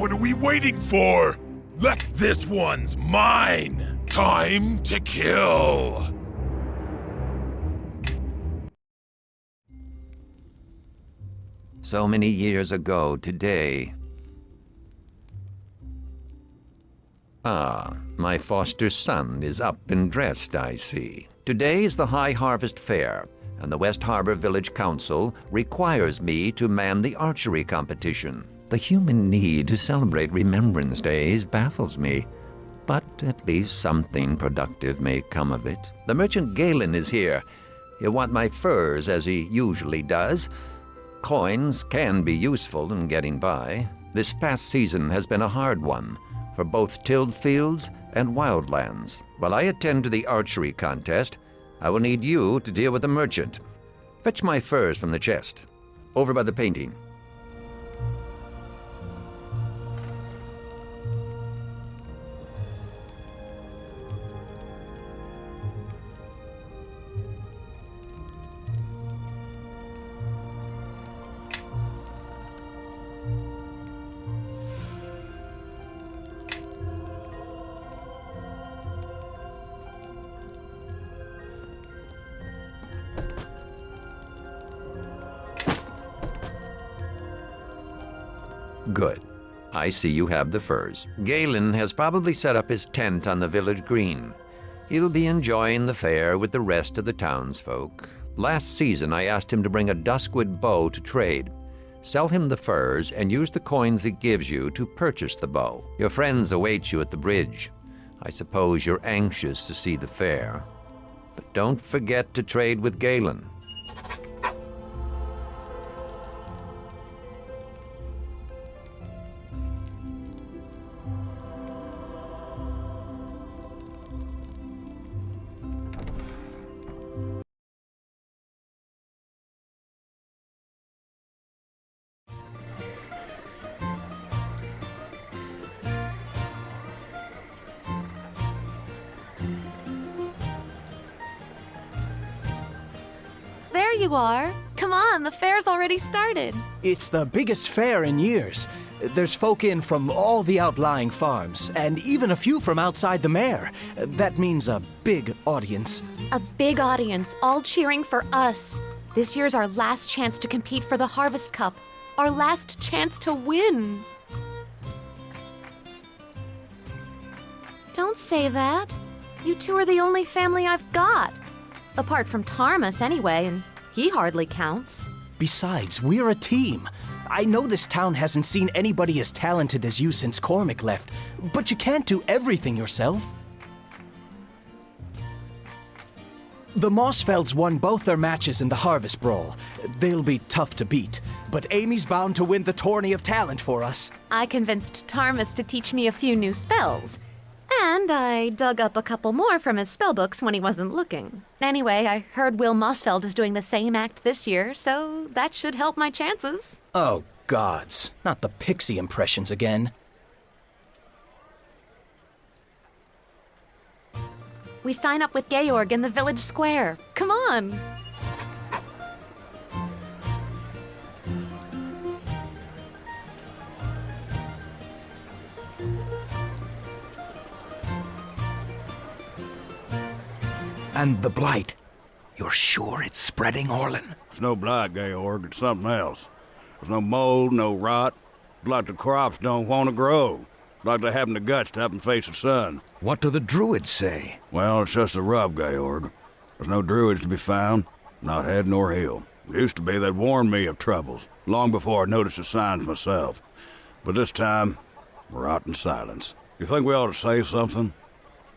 What are we waiting for? Let this one's mine! Time to kill! So many years ago today. Ah, my foster son is up and dressed, I see. Today is the High Harvest Fair, and the West Harbor Village Council requires me to man the archery competition. The human need to celebrate Remembrance Days baffles me, but at least something productive may come of it. The merchant Galen is here. He'll want my furs, as he usually does. Coins can be useful in getting by. This past season has been a hard one for both tilled fields and wildlands. While I attend to the archery contest, I will need you to deal with the merchant. Fetch my furs from the chest, over by the painting. Good. I see you have the furs. Galen has probably set up his tent on the village green. He'll be enjoying the fair with the rest of the townsfolk. Last season, I asked him to bring a duskwood bow to trade. Sell him the furs and use the coins it gives you to purchase the bow. Your friends await you at the bridge. I suppose you're anxious to see the fair. But don't forget to trade with Galen. There you are. Come on, the fair's already started. It's the biggest fair in years. There's folk in from all the outlying farms, and even a few from outside the mare. That means a big audience. A big audience, all cheering for us. This year's our last chance to compete for the Harvest Cup. Our last chance to win. Don't say that. You two are the only family I've got. Apart from Tarmus, anyway, and he hardly counts. Besides, we're a team. I know this town hasn't seen anybody as talented as you since Cormac left, but you can't do everything yourself. The Mossfelds won both their matches in the Harvest Brawl. They'll be tough to beat, but Amy's bound to win the tourney of talent for us. I convinced Tarmus to teach me a few new spells. And I dug up a couple more from his spellbooks when he wasn't looking. Anyway, I heard Will Mossfeld is doing the same act this year, so that should help my chances. Oh, gods. Not the pixie impressions again. We sign up with Georg in the village square. Come on! And the blight. You're sure it's spreading, Orlin? It's no blight, Georg. It's something else. There's no mold, no rot. It's like the crops don't want to grow. It's like they haven't the guts to up and face the sun. What do the druids say? Well, it's just a rub, Georg. There's no druids to be found, not head nor heel. It used to be they'd warned me of troubles, long before I noticed the signs myself. But this time, we're out in silence. You think we ought to say something?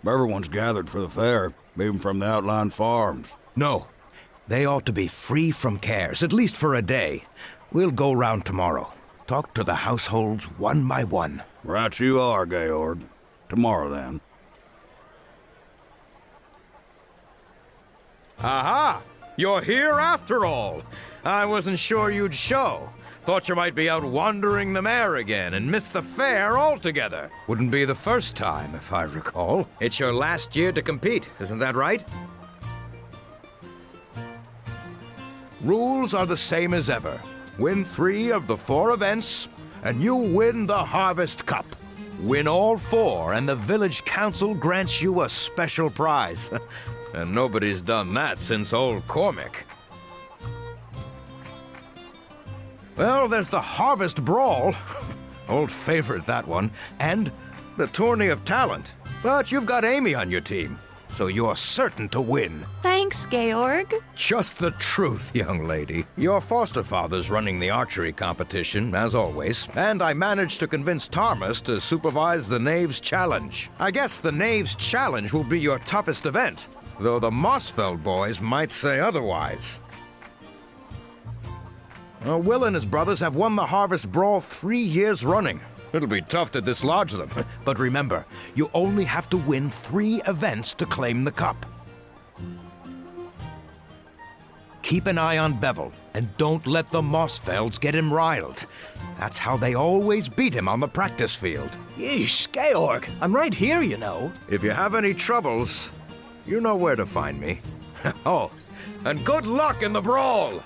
Everyone's gathered for the fair, even from the outlying farms. No. They ought to be free from cares, at least for a day. We'll go round tomorrow. Talk to the households one by one. Right you are, Georg. Tomorrow, then. Aha! You're here after all. I wasn't sure you'd show. Thought you might be out wandering the mare again and miss the fair altogether. Wouldn't be the first time, if I recall. It's your last year to compete, isn't that right? Rules are the same as ever. Win 3 of the 4 events, and you win the Harvest Cup. Win all 4, and the village council grants you a special prize. And nobody's done that since old Cormac. Well, there's the Harvest Brawl. Old favorite, that one. And the Tourney of Talent. But you've got Amy on your team, so you're certain to win. Thanks, Georg. Just the truth, young lady. Your foster father's running the archery competition, as always, and I managed to convince Thomas to supervise the Knaves Challenge. I guess the Knaves Challenge will be your toughest event, though the Mossfeld boys might say otherwise. Will and his brothers have won the Harvest Brawl 3 years running. It'll be tough to dislodge them. But remember, you only have to win 3 events to claim the cup. Keep an eye on Bevel, and don't let the Mossfelds get him riled. That's how they always beat him on the practice field. Yeesh, Georg, I'm right here, you know. If you have any troubles, you know where to find me. Oh, and good luck in the brawl!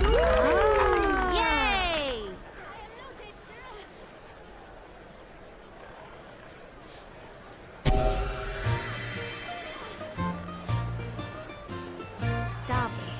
Yay! Yay! Double.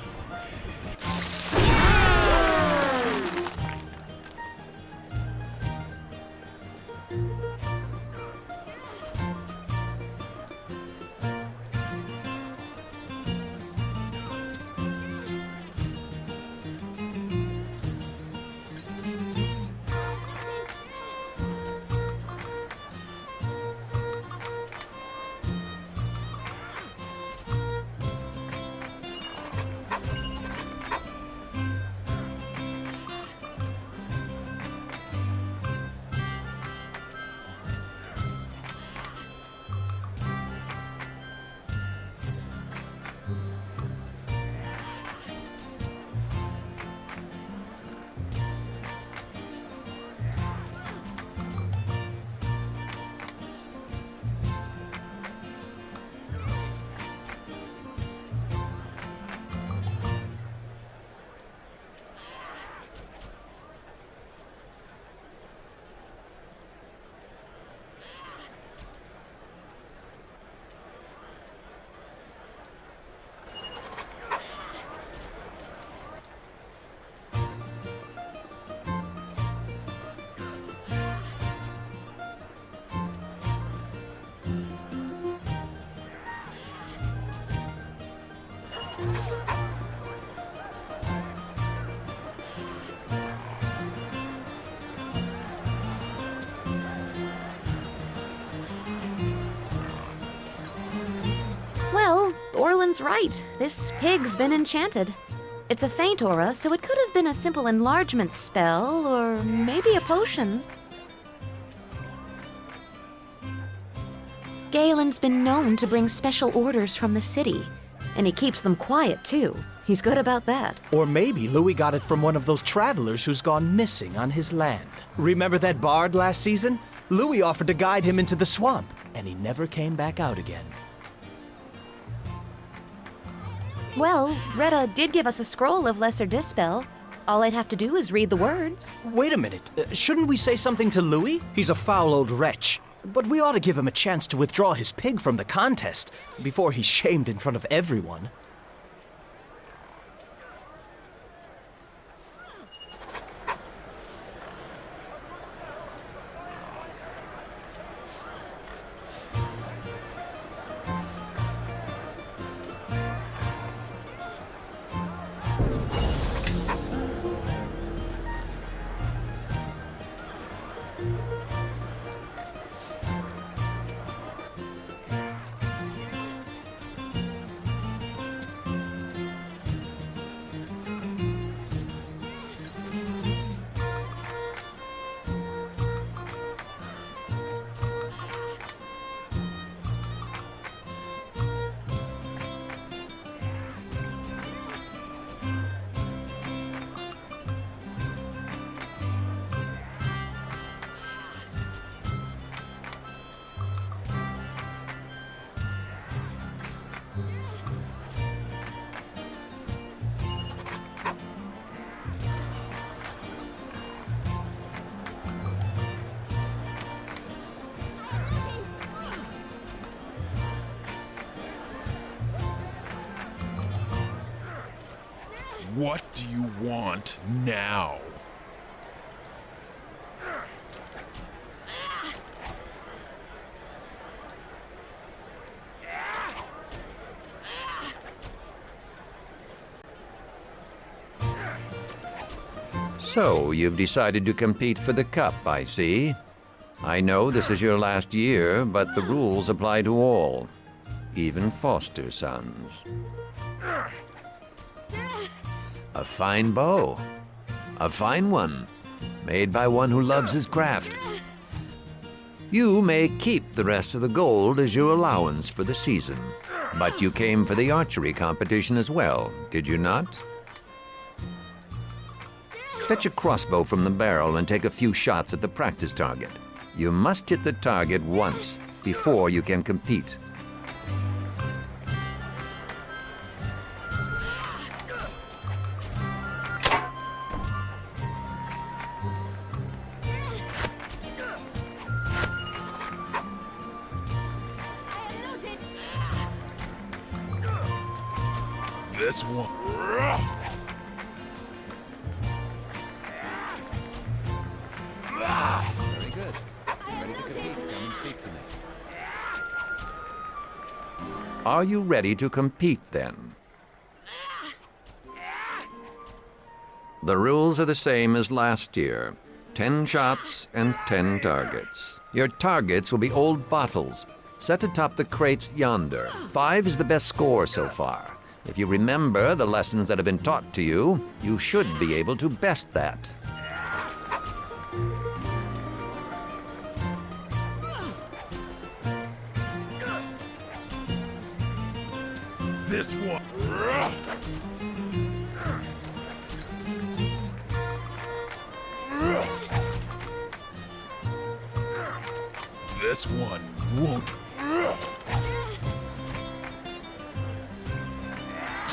Gaylen's right. This pig's been enchanted. It's a faint aura, so it could have been a simple enlargement spell, or maybe a potion. Gaylen's been known to bring special orders from the city, and he keeps them quiet, too. He's good about that. Or maybe Louis got it from one of those travelers who's gone missing on his land. Remember that bard last season? Louis offered to guide him into the swamp, and he never came back out again. Well, Retta did give us a scroll of Lesser Dispel. All I'd have to do is read the words. Wait a minute. Shouldn't we say something to Louis? He's a foul old wretch. But we ought to give him a chance to withdraw his pig from the contest before he's shamed in front of everyone. What do you want now? So, you've decided to compete for the cup, I see. I know this is your last year, but the rules apply to all, even foster sons. A fine bow. A fine one, made by one who loves his craft. You may keep the rest of the gold as your allowance for the season, but you came for the archery competition as well, did you not? Fetch a crossbow from the barrel and take a few shots at the practice target. You must hit the target once before you can compete. This one. Very good. Ready to compete? Come and speak to me. Are you ready to compete then? The rules are the same as last year. 10 shots and 10 targets. Your targets will be old bottles, set atop the crates yonder. 5 is the best score so far. If you remember the lessons that have been taught to you, you should be able to best that. This one. This one won't.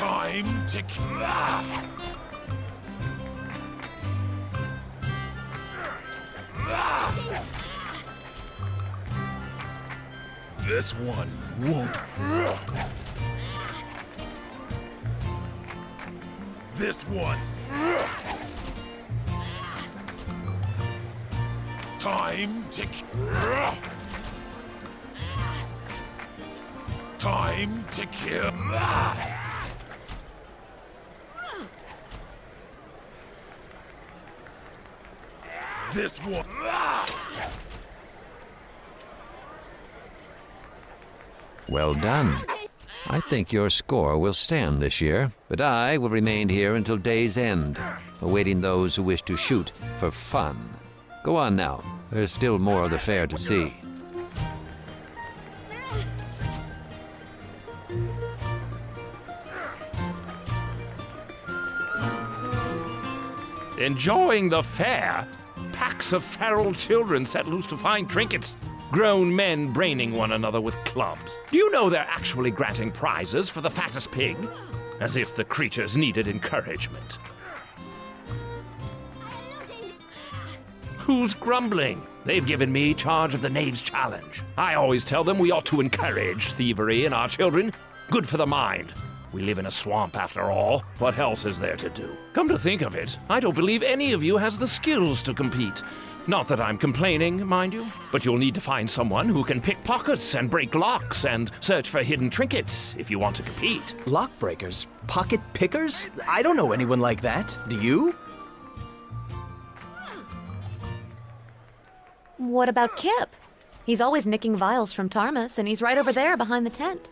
Time to This one won't. This one. Time to Time to kill. This one. Well done. I think your score will stand this year, but I will remain here until day's end, awaiting those who wish to shoot for fun. Go on now. There's still more of the fair to see. Enjoying the fair? Packs of feral children set loose to find trinkets. Grown men braining one another with clubs. Do you know they're actually granting prizes for the fattest pig? As if the creatures needed encouragement. Who's grumbling? They've given me charge of the Knave's Challenge. I always tell them we ought to encourage thievery in our children. Good for the mind. We live in a swamp after all. What else is there to do? Come to think of it, I don't believe any of you has the skills to compete. Not that I'm complaining, mind you, but you'll need to find someone who can pick pockets and break locks and search for hidden trinkets if you want to compete. Lock breakers? Pocket pickers? I don't know anyone like that. Do you? What about Kip? He's always nicking vials from Tarmus, and he's right over there behind the tent.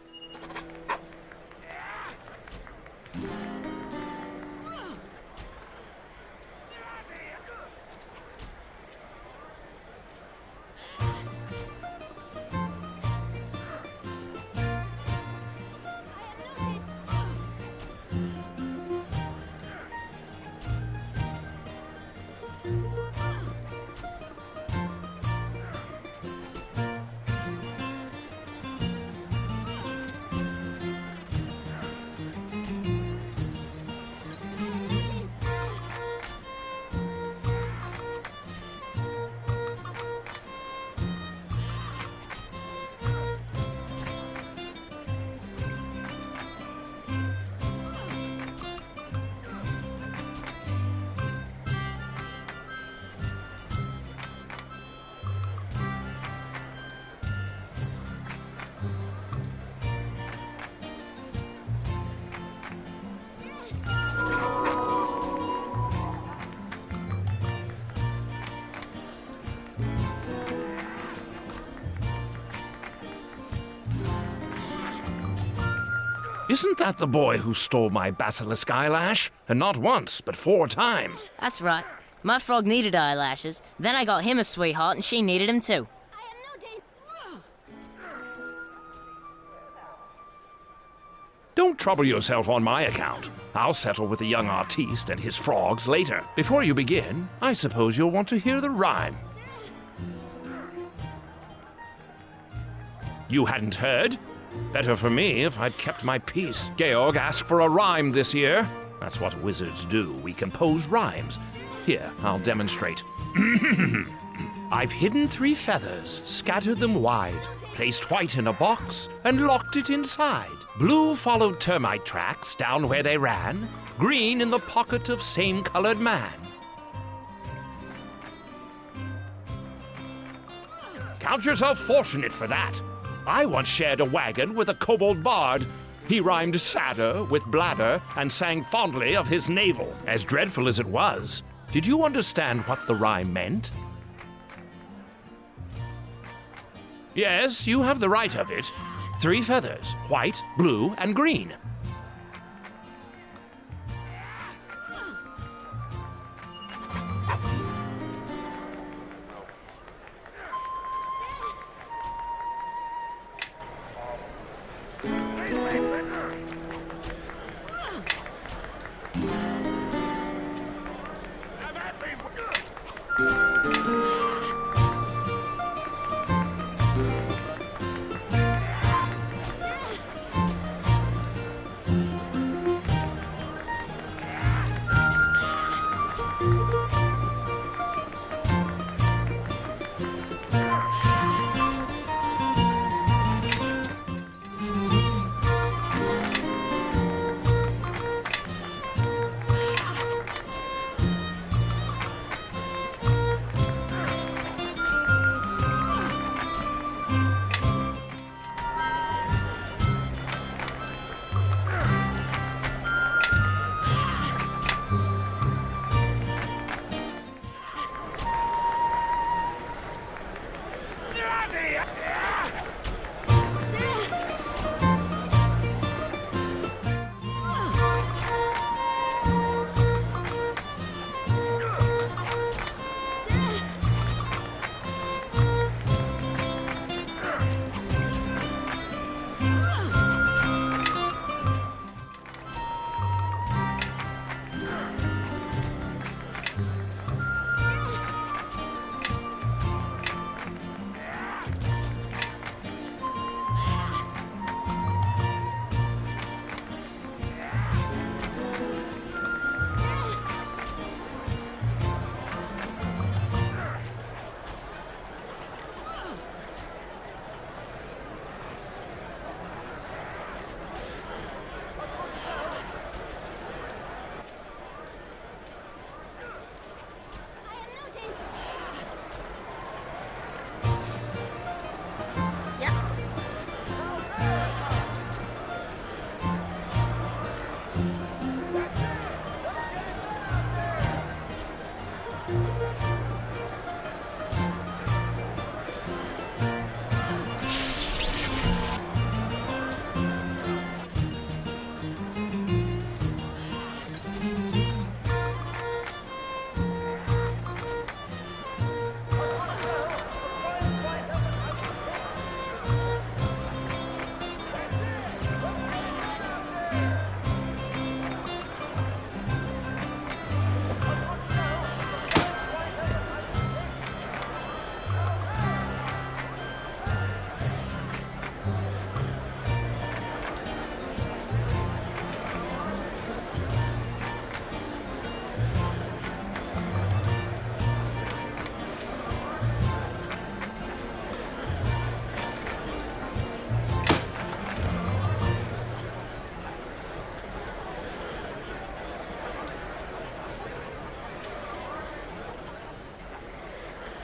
Isn't that the boy who stole my basilisk eyelash? And not once, but 4 times. That's right. My frog needed eyelashes. Then I got him a sweetheart, and she needed him too. Don't trouble yourself on my account. I'll settle with the young artiste and his frogs later. Before you begin, I suppose you'll want to hear the rhyme. You hadn't heard? Better for me if I'd kept my peace. Georg asked for a rhyme this year. That's what wizards do. We compose rhymes. Here, I'll demonstrate. I've hidden 3 feathers, scattered them wide, placed white in a box, and locked it inside. Blue followed termite tracks down where they ran, green in the pocket of same-colored man. Count yourself fortunate for that. I once shared a wagon with a kobold bard. He rhymed sadder with bladder and sang fondly of his navel. As dreadful as it was, did you understand what the rhyme meant? Yes, you have the right of it. 3 feathers, white, blue, and green.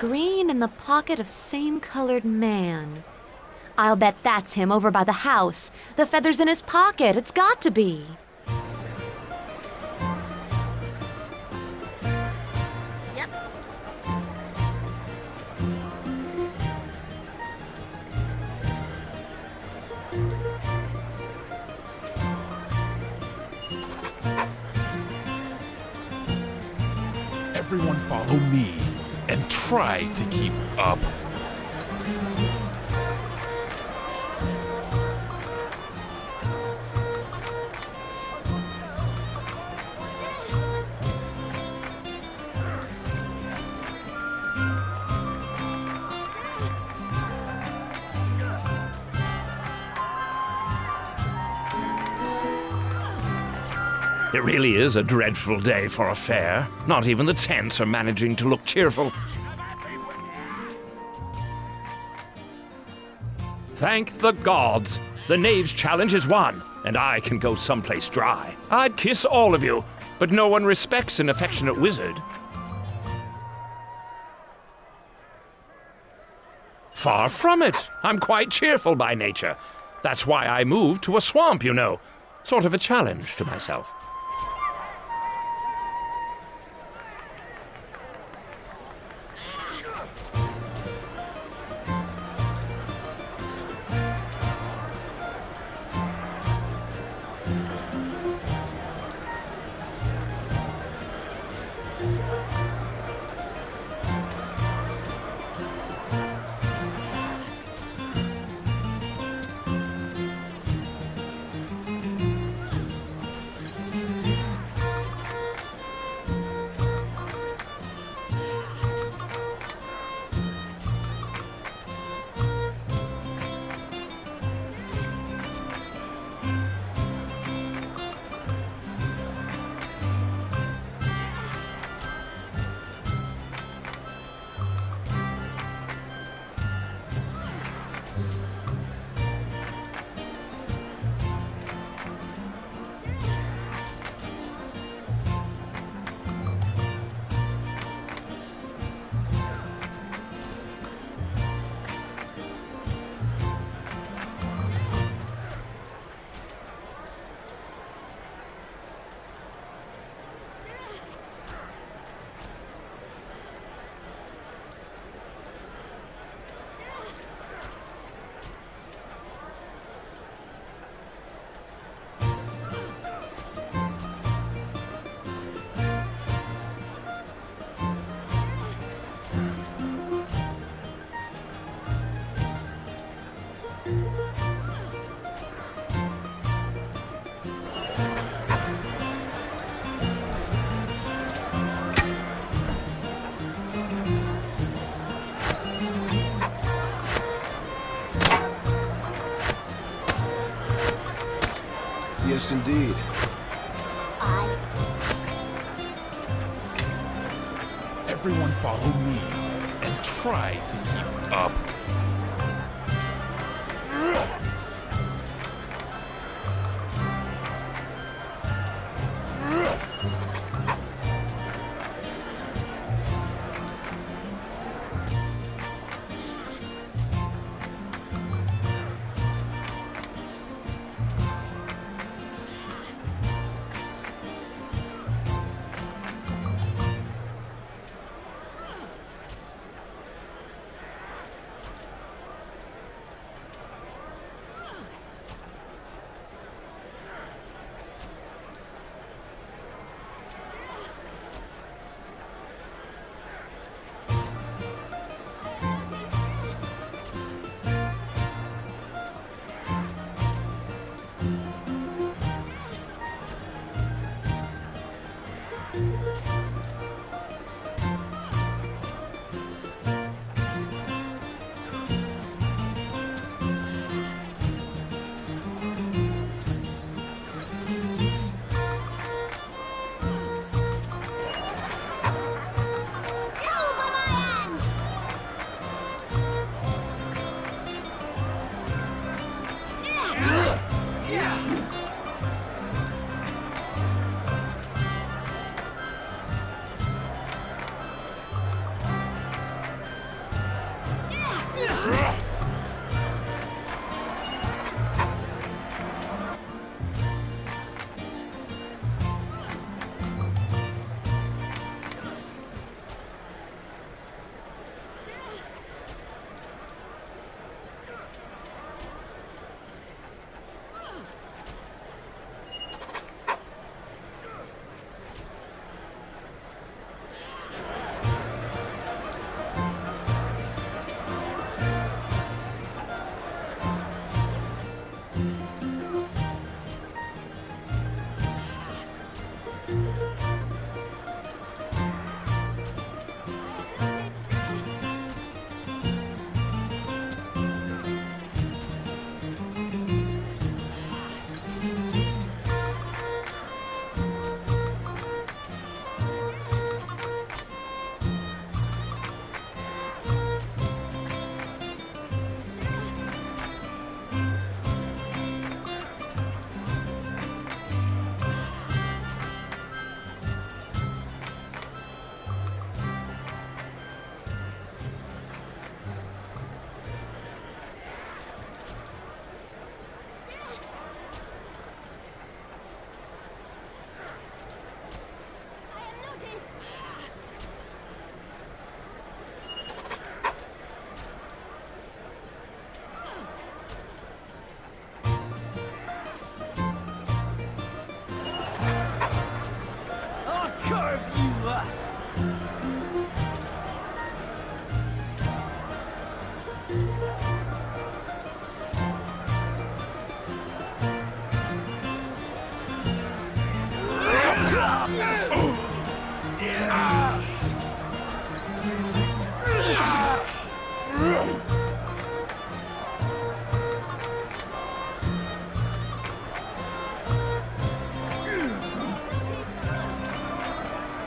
green in the pocket of same-colored man. I'll bet that's him over by the house. The feather's in his pocket. It's got to be. Yep. Everyone follow me and try to keep up. It really is a dreadful day for a fair. Not even the tents are managing to look cheerful. Thank the gods! The knave's challenge is won, and I can go someplace dry. I'd kiss all of you, but no one respects an affectionate wizard. Far from it. I'm quite cheerful by nature. That's why I moved to a swamp, you know. Sort of a challenge to myself. Yes, indeed. Everyone follow me and try to keep up.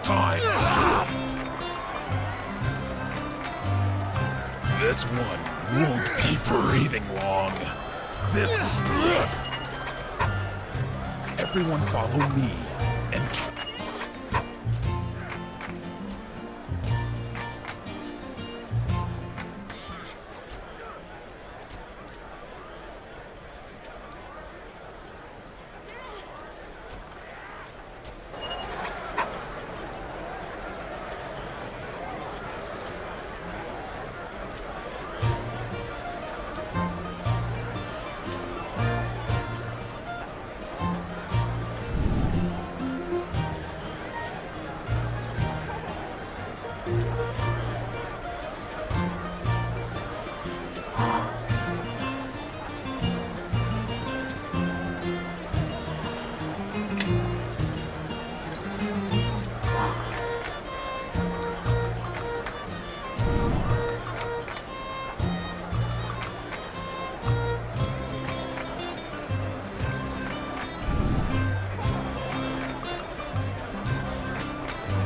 Time. This one won't be breathing long. This. Everyone follow me and.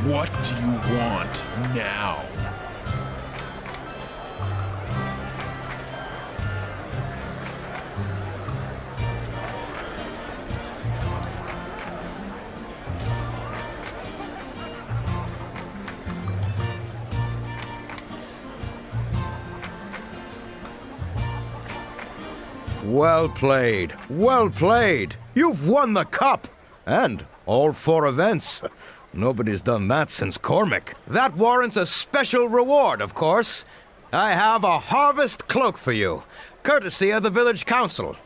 What do you want now? Well played. Well played. You've won the cup. And all 4 events. Nobody's done that since Cormac. That warrants a special reward, of course. I have a harvest cloak for you, courtesy of the village council.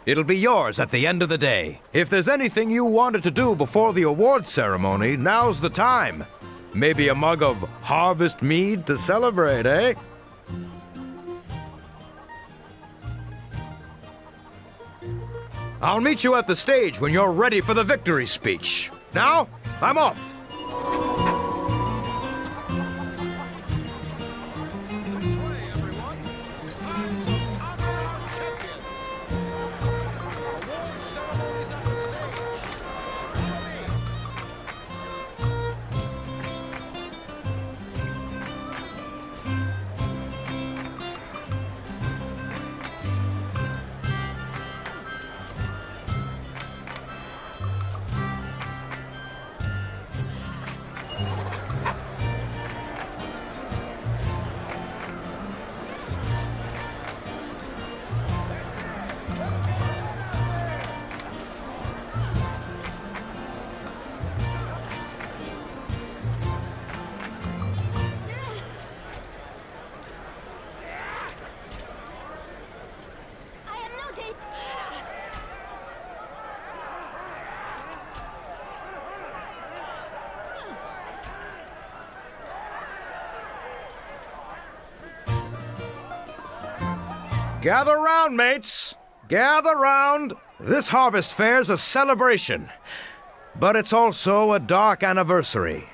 It'll be yours at the end of the day. If there's anything you wanted to do before the award ceremony, now's the time. Maybe a mug of harvest mead to celebrate, eh? I'll meet you at the stage when you're ready for the victory speech. Now, I'm off. Gather round, mates. Gather round. This harvest fair's a celebration, but it's also a dark anniversary.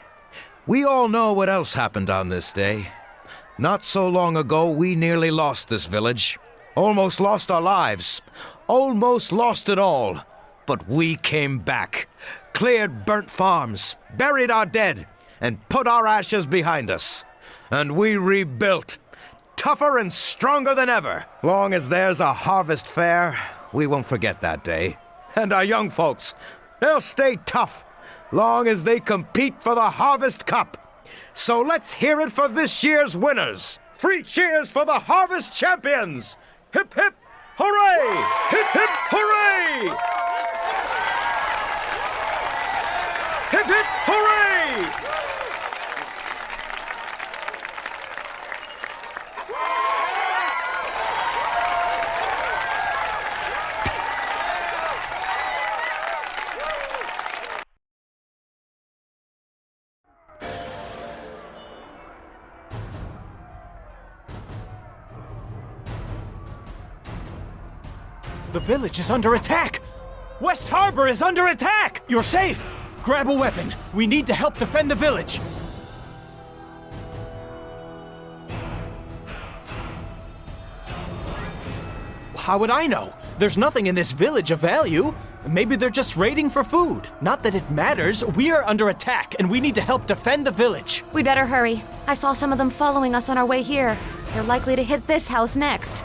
We all know what else happened on this day. Not so long ago, we nearly lost this village. Almost lost our lives. Almost lost it all. But we came back. Cleared burnt farms. Buried our dead. And put our ashes behind us. And we rebuilt. Tougher and stronger than ever. Long as there's a harvest fair, we won't forget that day. And our young folks, they'll stay tough. Long as they compete for the Harvest Cup. So let's hear it for this year's winners. 3 cheers for the Harvest Champions. Hip, hip, hooray! Hip, hip, hooray! Hip, hip, hooray! The village is under attack! West Harbor is under attack! You're safe! Grab a weapon. We need to help defend the village. How would I know? There's nothing in this village of value. Maybe they're just raiding for food. Not that it matters. We are under attack, and we need to help defend the village. We'd better hurry. I saw some of them following us on our way here. They're likely to hit this house next.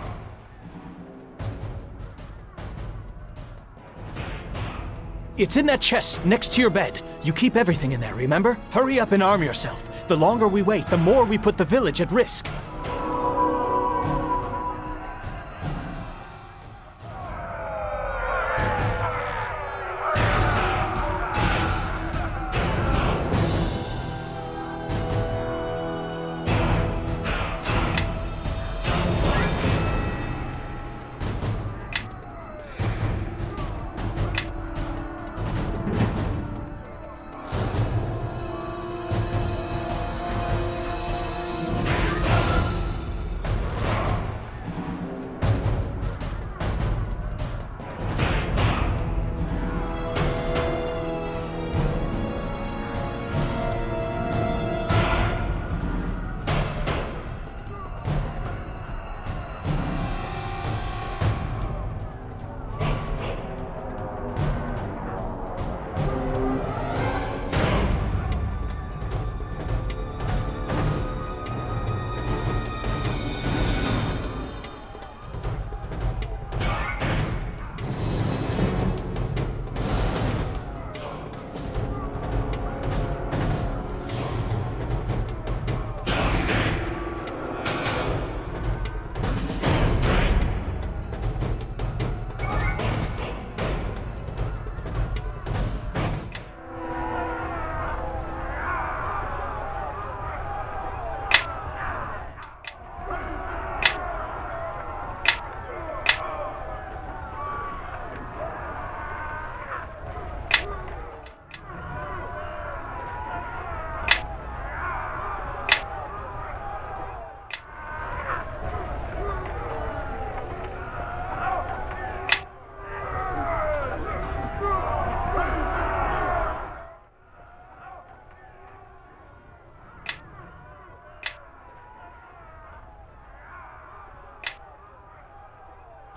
It's in that chest next to your bed. You keep everything in there, remember? Hurry up and arm yourself. The longer we wait, the more we put the village at risk.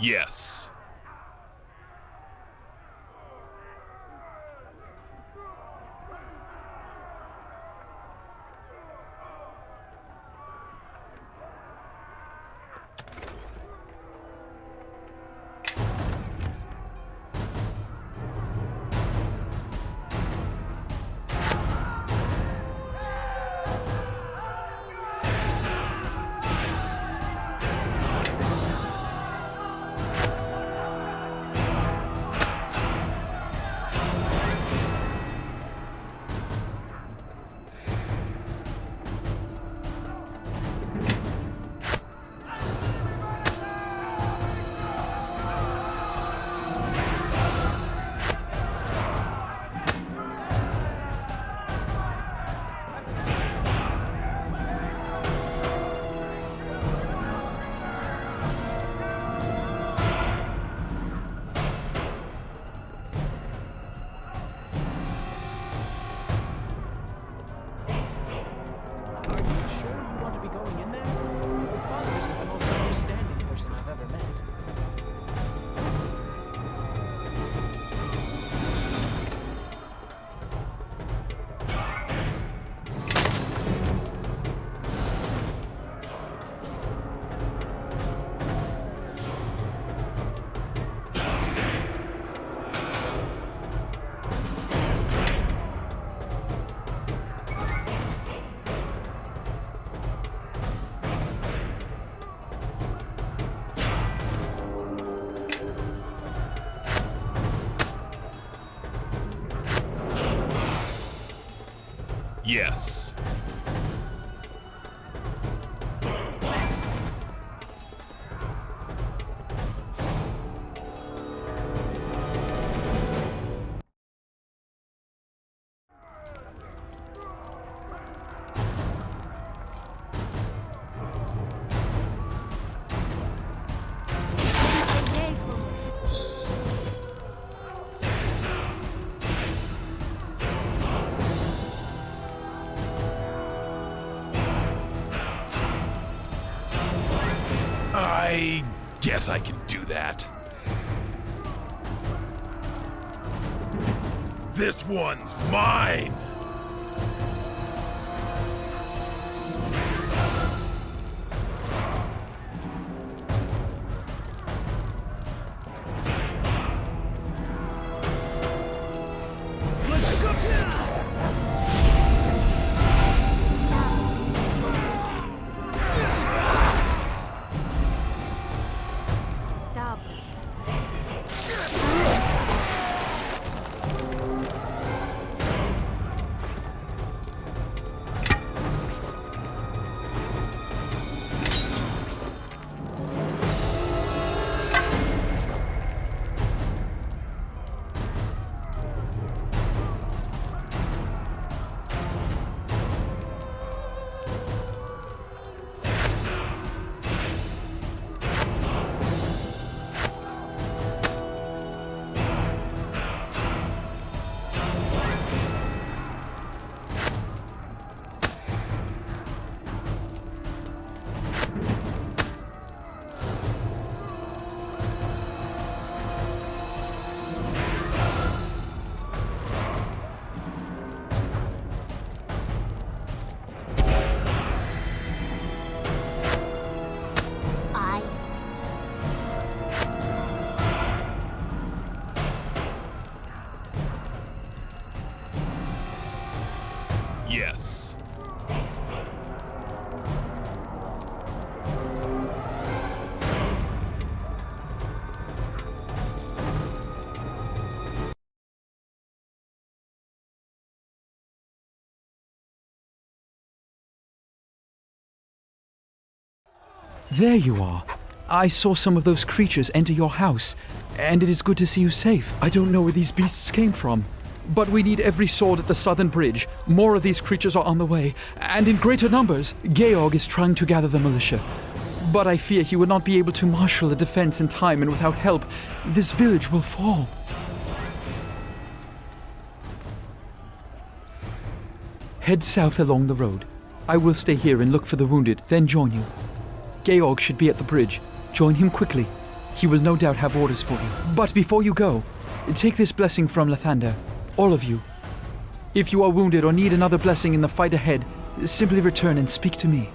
Yes. Yes. I guess I can do that. This one's mine! Yes. There you are. I saw some of those creatures enter your house, and it is good to see you safe. I don't know where these beasts came from, but we need every sword at the southern bridge. More of these creatures are on the way, and in greater numbers. Georg is trying to gather the militia, but I fear he would not be able to marshal a defense in time, and without help, this village will fall. Head south along the road. I will stay here and look for the wounded, then join you. Georg should be at the bridge. Join him quickly. He will no doubt have orders for you. But before you go, take this blessing from Lathander. All of you. If you are wounded or need another blessing in the fight ahead, simply return and speak to me.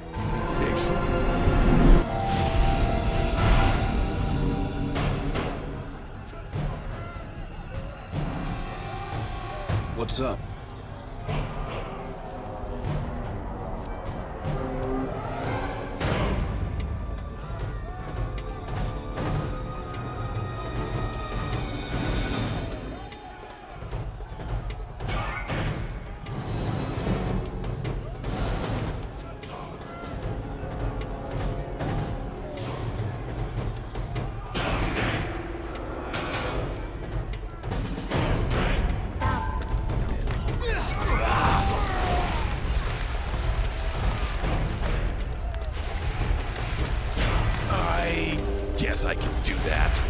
What's up? Guess I can do that.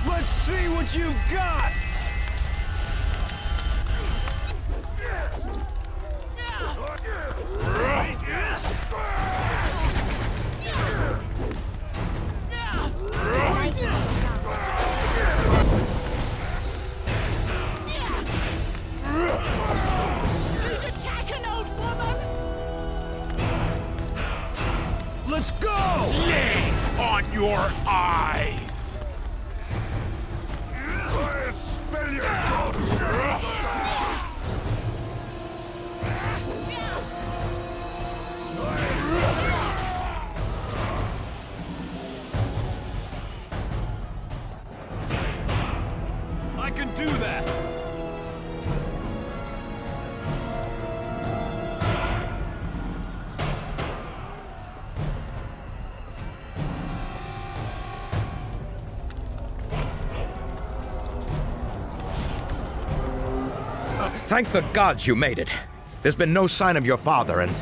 Let's see what you've got! Let's go! Lay on your eyes! do that! Thank the gods you made it. There's been no sign of your father, and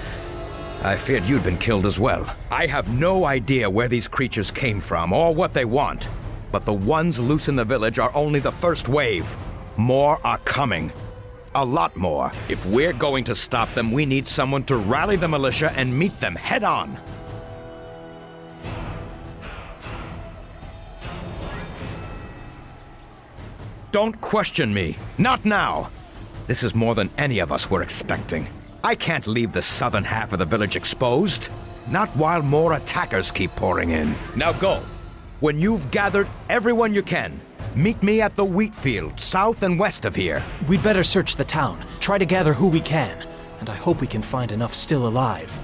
I feared you'd been killed as well. I have no idea where these creatures came from or what they want, but the ones loose in the village are only the first wave. More are coming. A lot more. If we're going to stop them, we need someone to rally the militia and meet them head on. Don't question me. Not now. This is more than any of us were expecting. I can't leave the southern half of the village exposed. Not while more attackers keep pouring in. Now go. When you've gathered everyone you can, meet me at the wheat field, south and west of here. We'd better search the town, try to gather who we can, and I hope we can find enough still alive.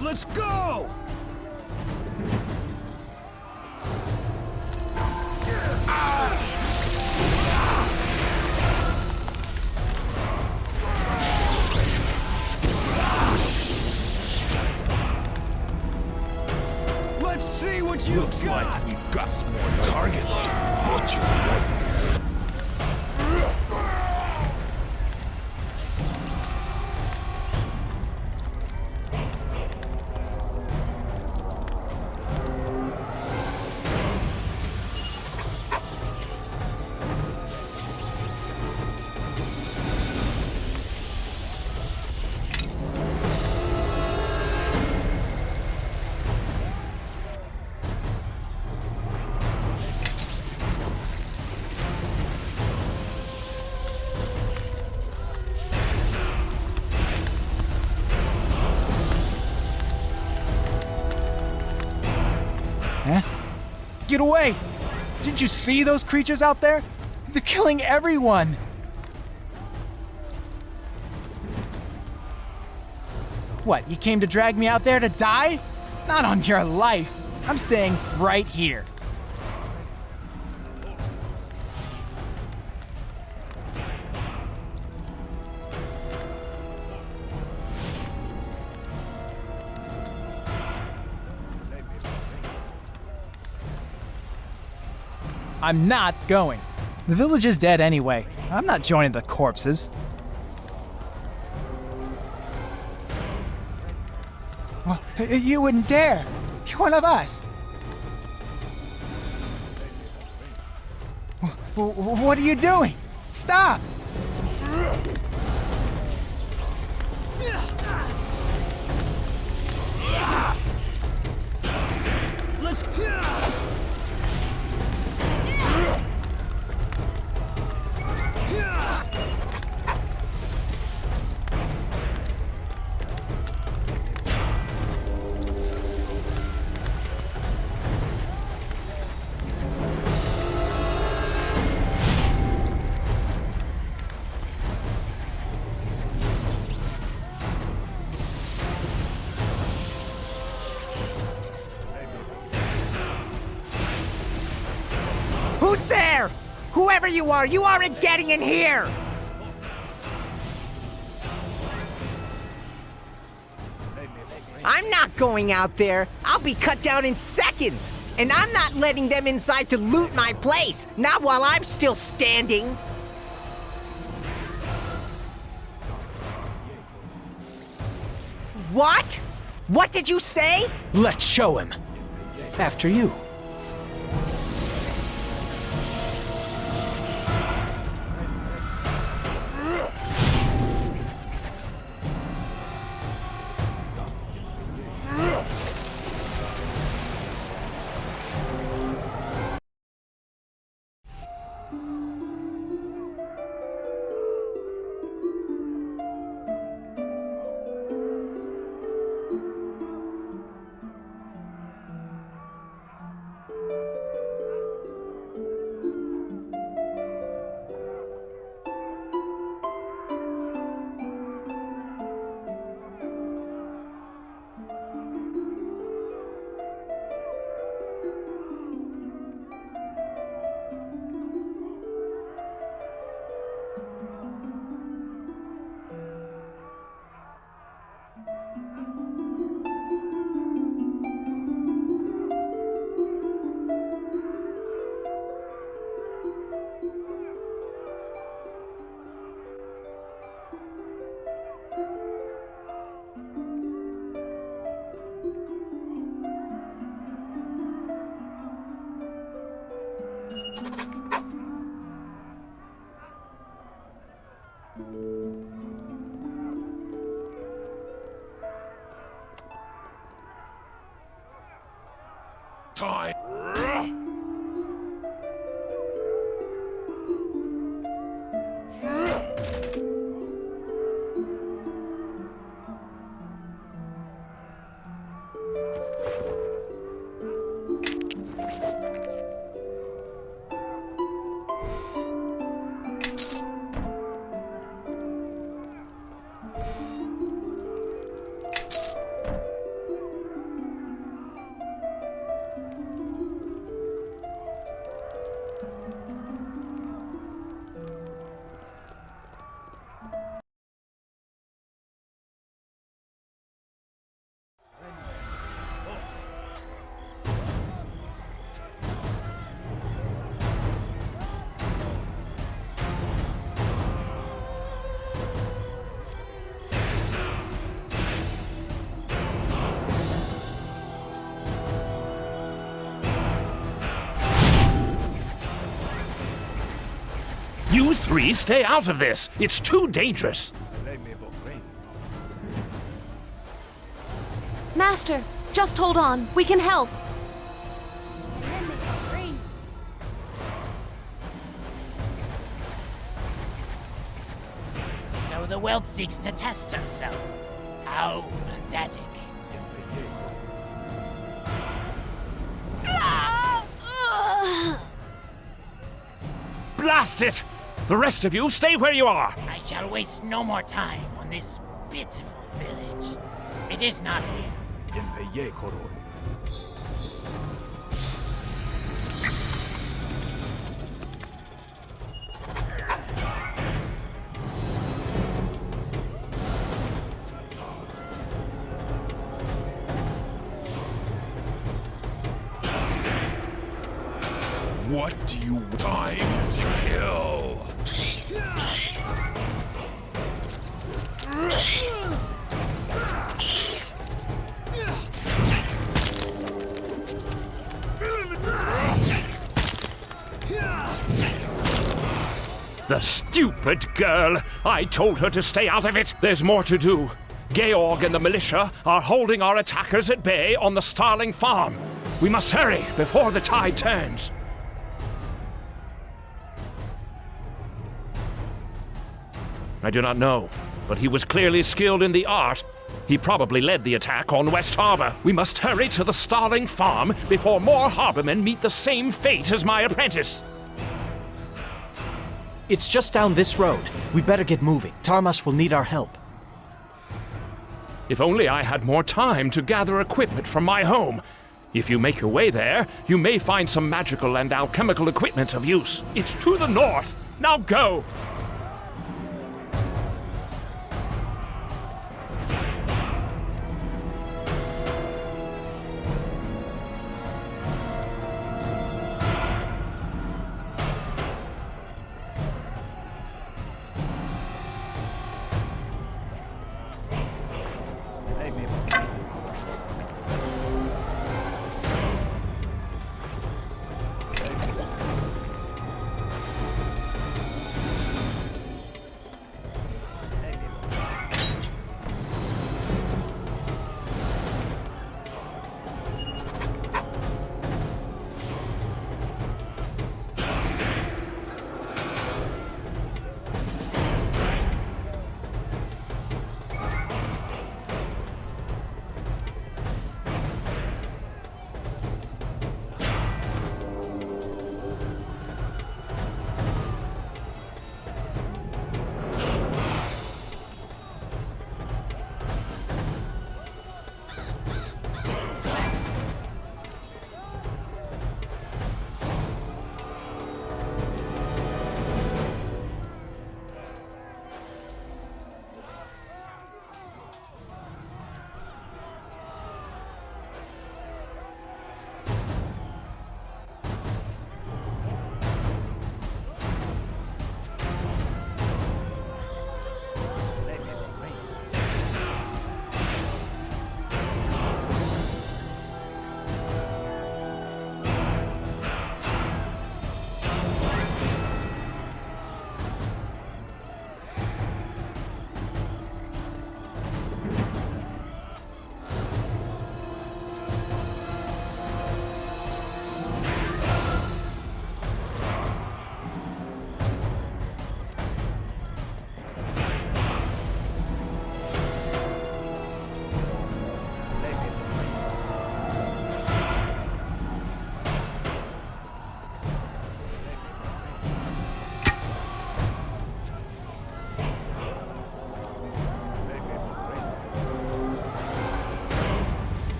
Let's go! Let's see what you Looks got! like we've got some more targets to butcher. Get away! Didn't you see those creatures out there? They're killing everyone! What, you came to drag me out there to die? Not on your life. I'm staying right here. I'm not going. The village is dead anyway. I'm not joining the corpses. Well, you wouldn't dare. You're one of us. What are you doing? Stop! Let's Who's there? Whoever you aren't getting in here! I'm not going out there. I'll be cut down in seconds. And I'm not letting them inside to loot my place. Not while I'm still standing. What? What did you say? Let's show him. After you. Time. You three stay out of this. It's too dangerous. Master, just hold on. We can help. So the whelp seeks to test herself. How pathetic. Blast it! The rest of you, stay where you are. I shall waste no more time on this pitiful village. It is not here. What do you time to kill? The stupid girl! I told her to stay out of it. There's more to do. Georg and the militia are holding our attackers at bay on the Starling farm. We must hurry before the tide turns. I do not know, but he was clearly skilled in the art. He probably led the attack on West Harbor. We must hurry to the Starling farm before more harbormen meet the same fate as my apprentice. It's just down this road. We better get moving. Tarmas will need our help. If only I had more time to gather equipment from my home. If you make your way there, you may find some magical and alchemical equipment of use. It's to the north. Now go!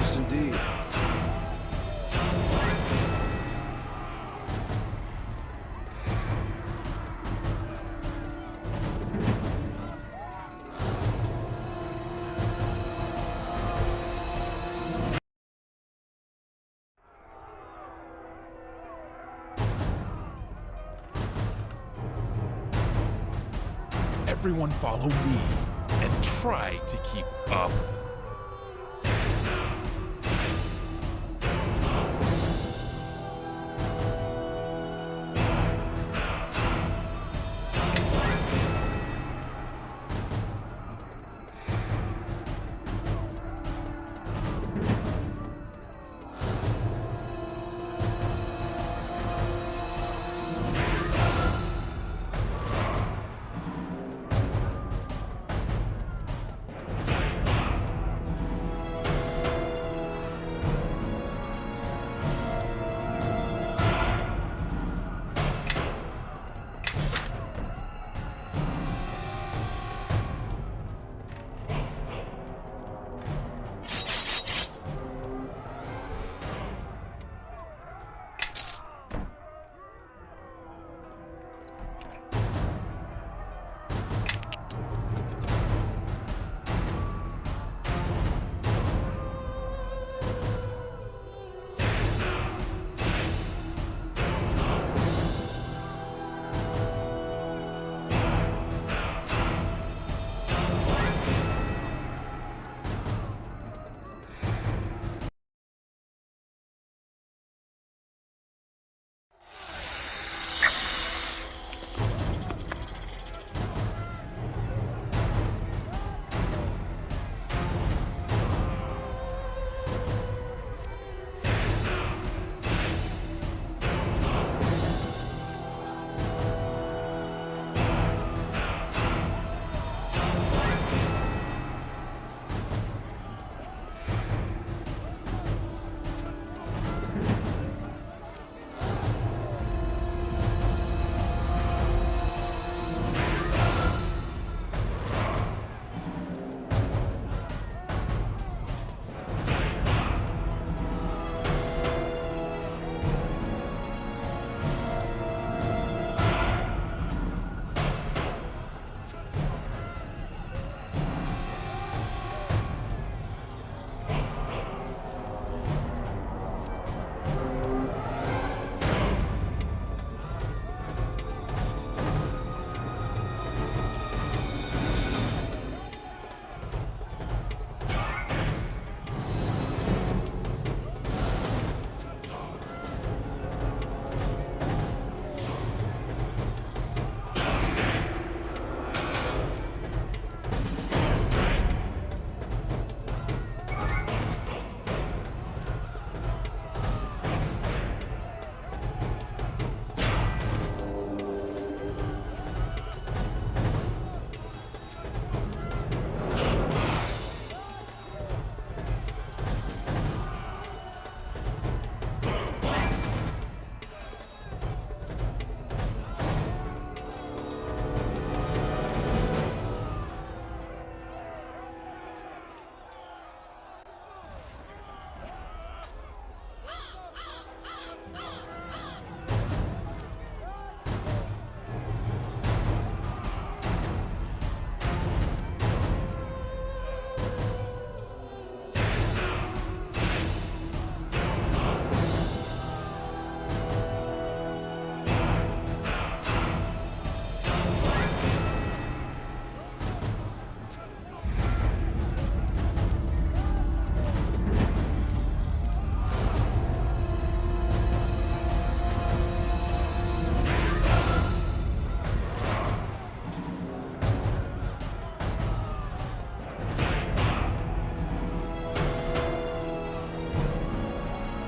Yes, indeed. Everyone follow me and try to keep up.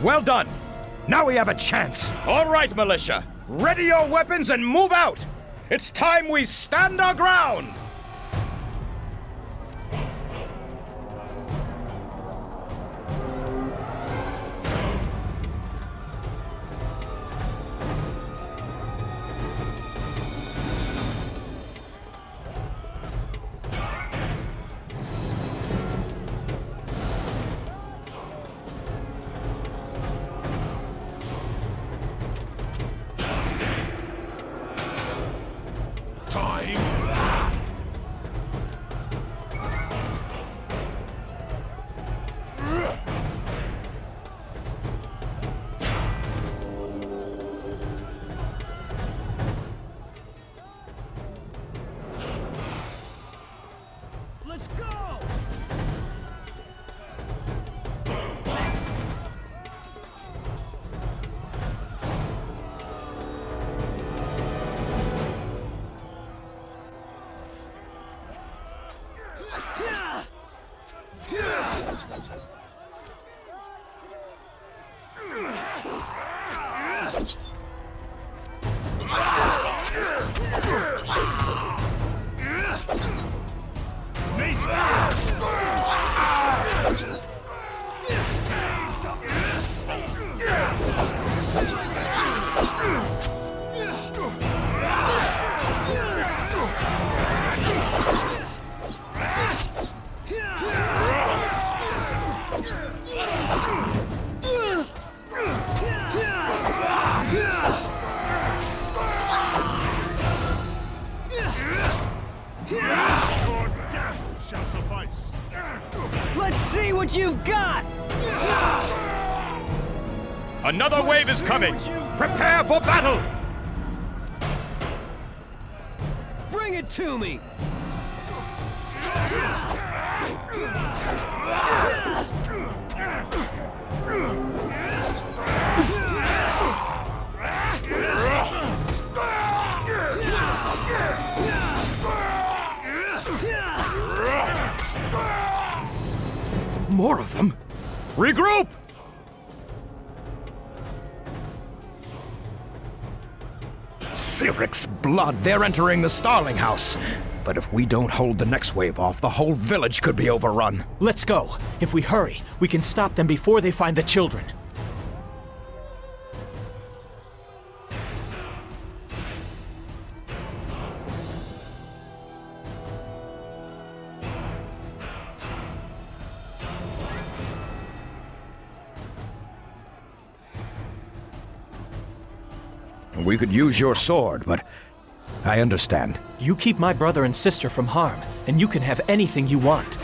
Well done. Now we have a chance. All right, militia. Ready your weapons and move out. It's time we stand our ground. Let's go! Let's see what you've got! Another wave is coming. Prepare for battle. Bring it to me! More of them? Regroup! Cyric's blood, they're entering the Starling House. But if we don't hold the next wave off, the whole village could be overrun. Let's go. If we hurry, we can stop them before they find the children. We could use your sword, but I understand. You keep my brother and sister from harm, and you can have anything you want.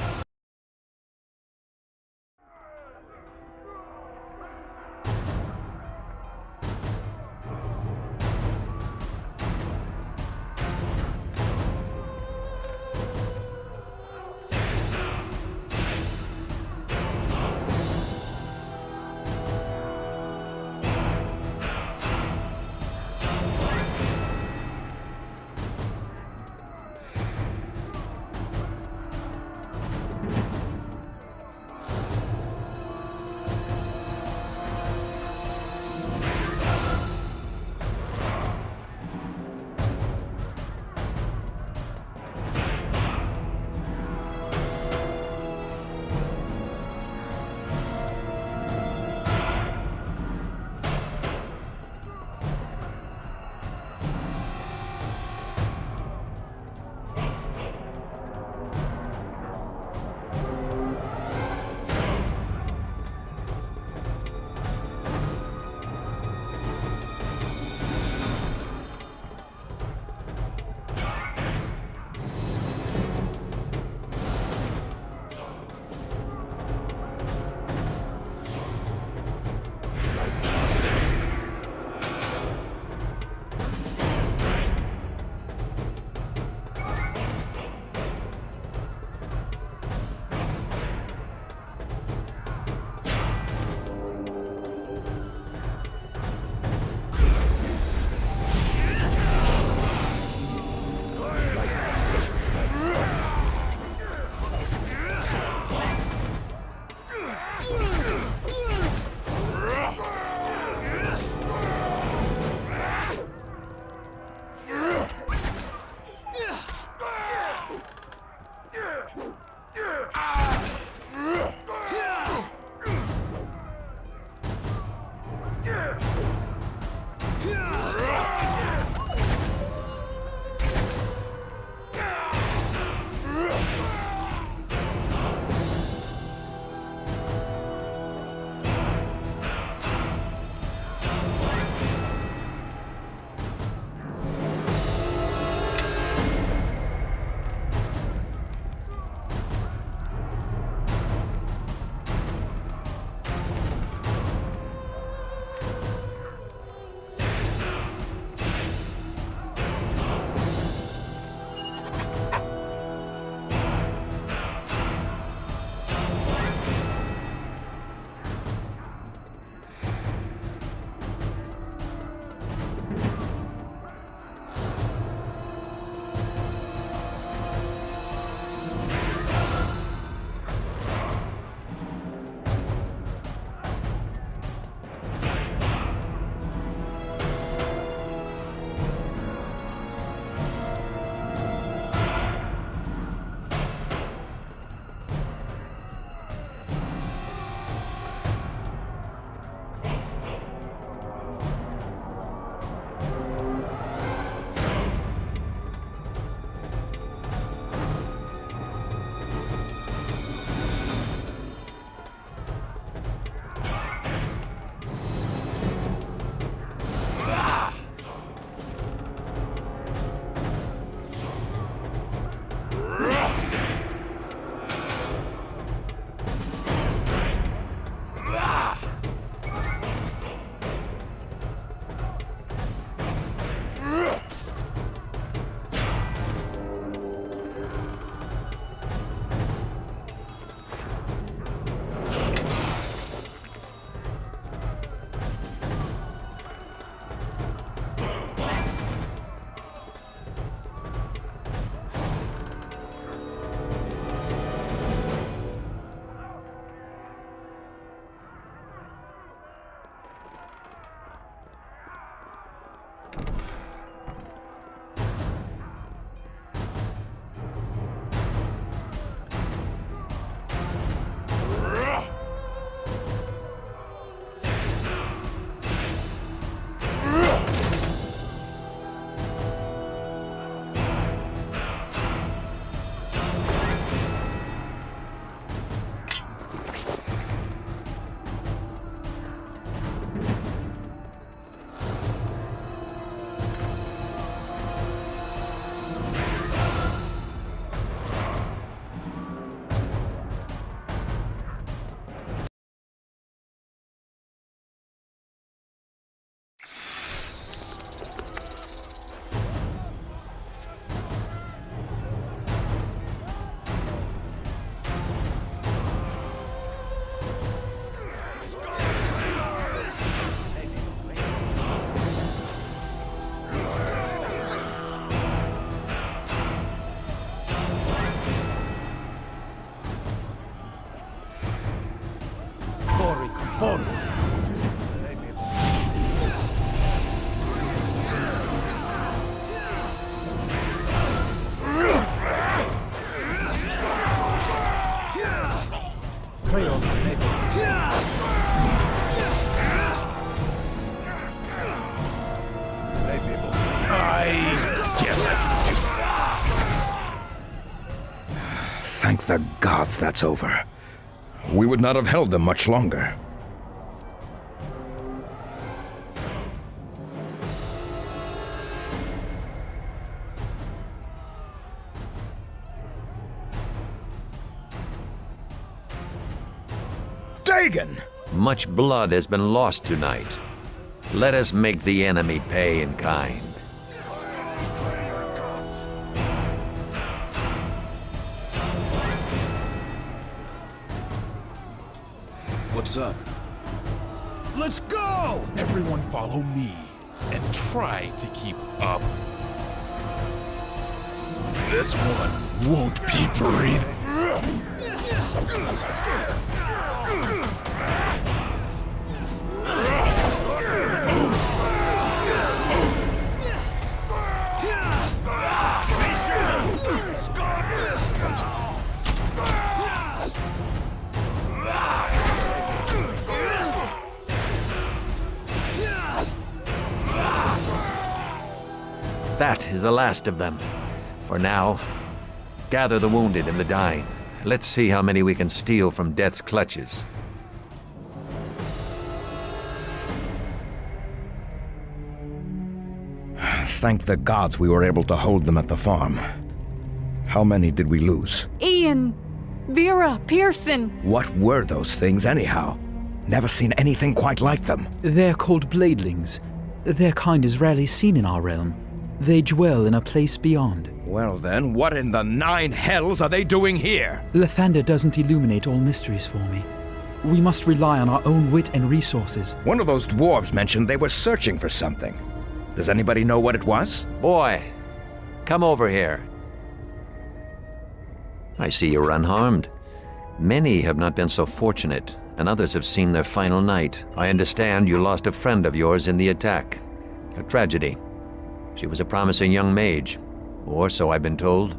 Thank the gods that's over. We would not have held them much longer. Dagon! Much blood has been lost tonight. Let us make the enemy pay in kind. What's up? Let's go! Everyone follow me and try to keep up. This one won't be breathing. That is the last of them. For now, gather the wounded and the dying. Let's see how many we can steal from death's clutches. Thank the gods we were able to hold them at the farm. How many did we lose? Ian, Vera, Pearson. What were those things anyhow? Never seen anything quite like them. They're called bladelings. Their kind is rarely seen in our realm. They dwell in a place beyond. Well then, what in the 9 hells are they doing here? Lathander doesn't illuminate all mysteries for me. We must rely on our own wit and resources. One of those dwarves mentioned they were searching for something. Does anybody know what it was? Boy, come over here. I see you're unharmed. Many have not been so fortunate, and others have seen their final night. I understand you lost a friend of yours in the attack. A tragedy. She was a promising young mage, or so I've been told.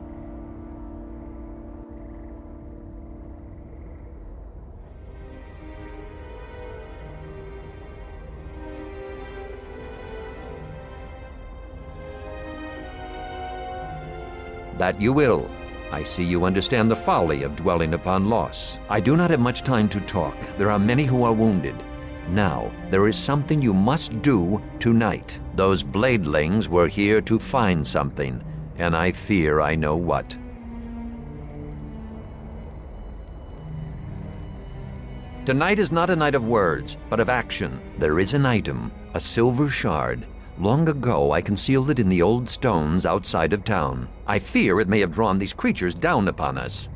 That you will. I see you understand the folly of dwelling upon loss. I do not have much time to talk. There are many who are wounded. Now, there is something you must do tonight. Those bladelings were here to find something, and I fear I know what. Tonight is not a night of words, but of action. There is an item, a silver shard. Long ago, I concealed it in the old stones outside of town. I fear it may have drawn these creatures down upon us.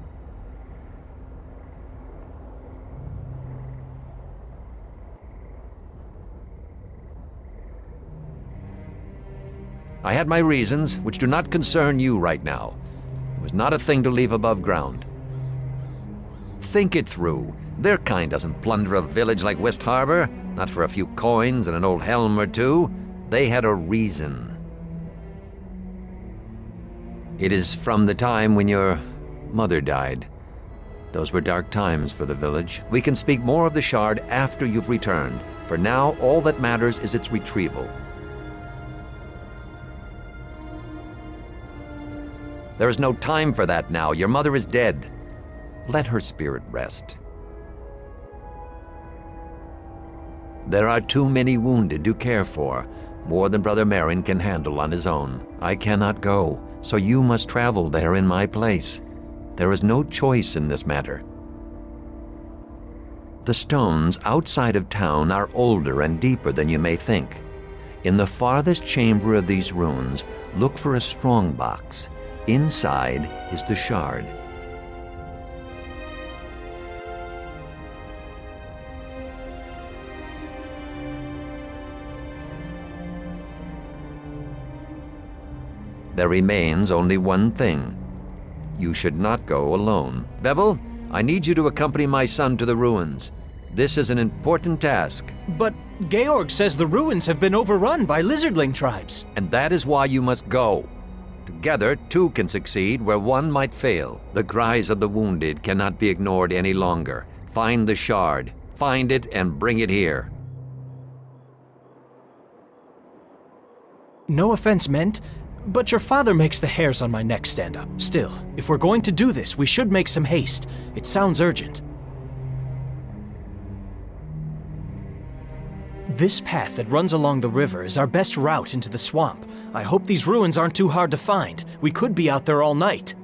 I had my reasons, which do not concern you right now. It was not a thing to leave above ground. Think it through. Their kind doesn't plunder a village like West Harbor, not for a few coins and an old helm or two. They had a reason. It is from the time when your mother died. Those were dark times for the village. We can speak more of the shard after you've returned. For now, all that matters is its retrieval. There is no time for that now. Your mother is dead. Let her spirit rest. There are too many wounded to care for. More than Brother Marin can handle on his own. I cannot go, so you must travel there in my place. There is no choice in this matter. The stones outside of town are older and deeper than you may think. In the farthest chamber of these ruins, look for a strong box. Inside is the shard. There remains only one thing. You should not go alone. Bevel, I need you to accompany my son to the ruins. This is an important task. But Georg says the ruins have been overrun by lizardling tribes. And that is why you must go. Together, 2 can succeed where 1 might fail. The cries of the wounded cannot be ignored any longer. Find the shard. Find it and bring it here. No offense meant, but your father makes the hairs on my neck stand up. Still, if we're going to do this, we should make some haste. It sounds urgent. This path that runs along the river is our best route into the swamp. I hope these ruins aren't too hard to find. We could be out there all night.